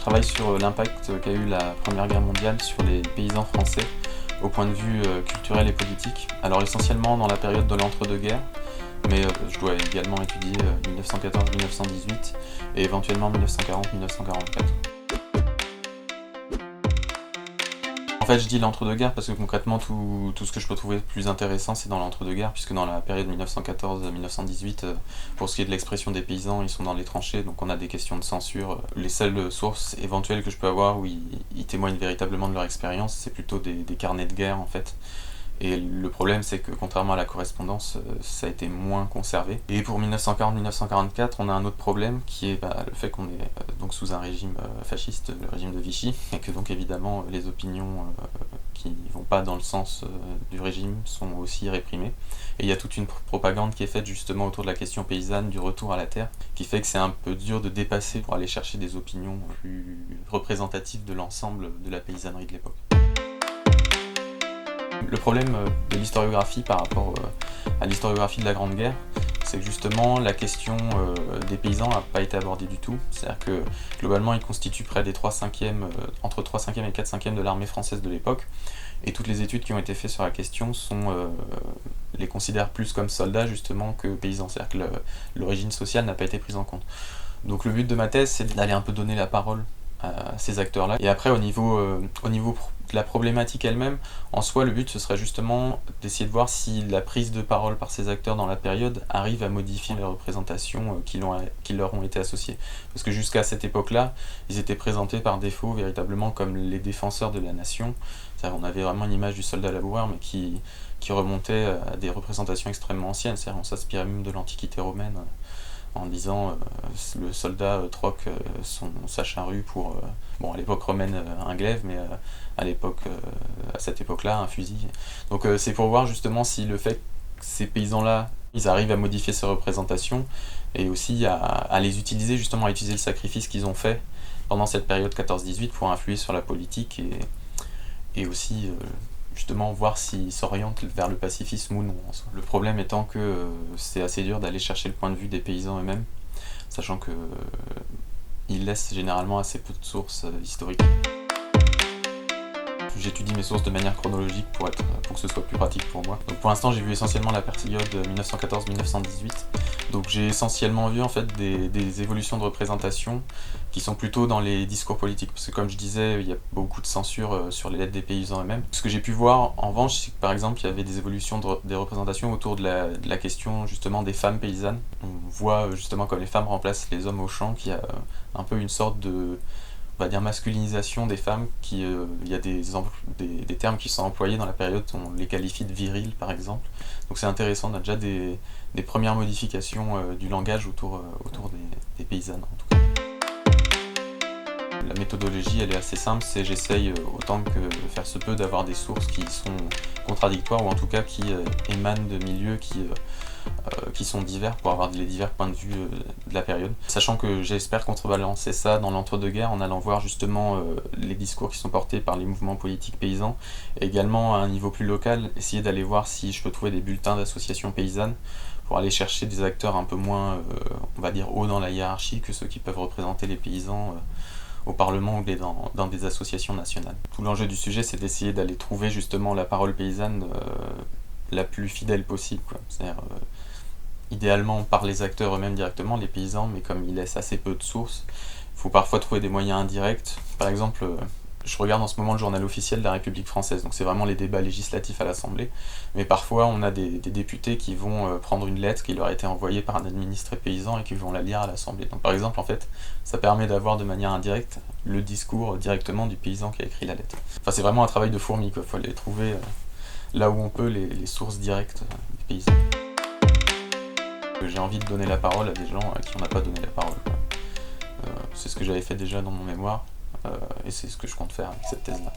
travaille sur l'impact qu'a eu la Première Guerre mondiale sur les paysans français au point de vue culturel et politique. Alors essentiellement dans la période de l'entre-deux-guerres, mais je dois également étudier 1914-1918 et éventuellement 1940-1944. En fait, je dis l'entre-deux-guerres parce que concrètement, tout ce que je peux trouver de plus intéressant, c'est dans l'entre-deux-guerres, puisque dans la période 1914-1918, pour ce qui est de l'expression des paysans, ils sont dans les tranchées, donc on a des questions de censure. Les seules sources éventuelles que je peux avoir où ils témoignent véritablement de leur expérience, c'est plutôt des carnets de guerre, en fait. Et le problème, c'est que contrairement à la correspondance, ça a été moins conservé. Et pour 1940-1944, on a un autre problème qui est le fait qu'on est donc sous un régime fasciste, le régime de Vichy, et que donc évidemment les opinions qui ne vont pas dans le sens du régime sont aussi réprimées. Et il y a toute une propagande qui est faite justement autour de la question paysanne, du retour à la terre, qui fait que c'est un peu dur de dépasser pour aller chercher des opinions plus représentatives de l'ensemble de la paysannerie de l'époque. Le problème de l'historiographie par rapport à l'historiographie de la Grande Guerre, c'est que justement la question des paysans n'a pas été abordée du tout. C'est-à-dire que globalement ils constituent près des 3/5e, entre 3/5e et 4/5e de l'armée française de l'époque. Et toutes les études qui ont été faites sur la question les considèrent plus comme soldats justement que paysans. C'est-à-dire que l'origine sociale n'a pas été prise en compte. Donc le but de ma thèse, c'est d'aller un peu donner la parole à ces acteurs-là. Et après, au niveau de la problématique elle-même, en soi, le but, ce serait justement d'essayer de voir si la prise de parole par ces acteurs dans la période arrive à modifier les représentations qui leur ont été associées. Parce que jusqu'à cette époque-là, ils étaient présentés par défaut véritablement comme les défenseurs de la nation. C'est-à-dire on avait vraiment une image du soldat laboureur, mais qui remontait à des représentations extrêmement anciennes. C'est-à-dire on s'inspirait même de l'Antiquité romaine, en disant le soldat troque sa charrue pour, à l'époque romaine, un glaive, mais à cette époque-là, un fusil. Donc c'est pour voir justement si le fait que ces paysans-là, ils arrivent à modifier ces représentations, et aussi à les utiliser, justement à utiliser le sacrifice qu'ils ont fait pendant cette période 14-18 pour influer sur la politique, et aussi justement voir s'ils s'orientent vers le pacifisme ou non. Le problème étant que c'est assez dur d'aller chercher le point de vue des paysans eux-mêmes, sachant que ils laissent généralement assez peu de sources historiques. J'étudie mes sources de manière chronologique pour que ce soit plus pratique pour moi. Donc pour l'instant, j'ai vu essentiellement la période 1914-1918. Donc j'ai essentiellement vu en fait des évolutions de représentation qui sont plutôt dans les discours politiques. Parce que comme je disais, il y a beaucoup de censure sur les lettres des paysans eux-mêmes. Ce que j'ai pu voir en revanche, c'est que par exemple, il y avait des évolutions des représentations autour de la question justement des femmes paysannes. On voit justement comme les femmes remplacent les hommes au champ, qu'il y a un peu une sorte de, on va dire, masculinisation des femmes, il y a des termes qui sont employés dans la période, on les qualifie de viriles par exemple. Donc c'est intéressant, on a déjà des premières modifications du langage autour des paysannes en tout cas. La méthodologie, elle est assez simple, c'est j'essaye autant que faire se peut d'avoir des sources qui sont contradictoires, ou en tout cas qui émanent de milieux qui sont divers, pour avoir les divers points de vue de la période. Sachant que j'espère contrebalancer ça dans l'entre-deux-guerres en allant voir justement les discours qui sont portés par les mouvements politiques paysans, et également à un niveau plus local, essayer d'aller voir si je peux trouver des bulletins d'associations paysannes pour aller chercher des acteurs un peu moins, on va dire, hauts dans la hiérarchie que ceux qui peuvent représenter les paysans au Parlement ou dans des associations nationales. Tout l'enjeu du sujet, c'est d'essayer d'aller trouver justement la parole paysanne la plus fidèle possible, quoi. C'est-à-dire idéalement par les acteurs eux-mêmes directement, les paysans, mais comme ils laissent assez peu de sources, il faut parfois trouver des moyens indirects. Par exemple, je regarde en ce moment le journal officiel de la République française, donc c'est vraiment les débats législatifs à l'Assemblée, mais parfois on a des députés qui vont prendre une lettre qui leur a été envoyée par un administré paysan et qui vont la lire à l'Assemblée. Donc par exemple, en fait, ça permet d'avoir de manière indirecte le discours directement du paysan qui a écrit la lettre. Enfin, c'est vraiment un travail de fourmi, quoi. Il faut aller trouver là où on peut les sources directes des paysans. J'ai envie de donner la parole à des gens à qui on n'a pas donné la parole, quoi. C'est ce que j'avais fait déjà dans mon mémoire, et c'est ce que je compte faire avec cette thèse-là.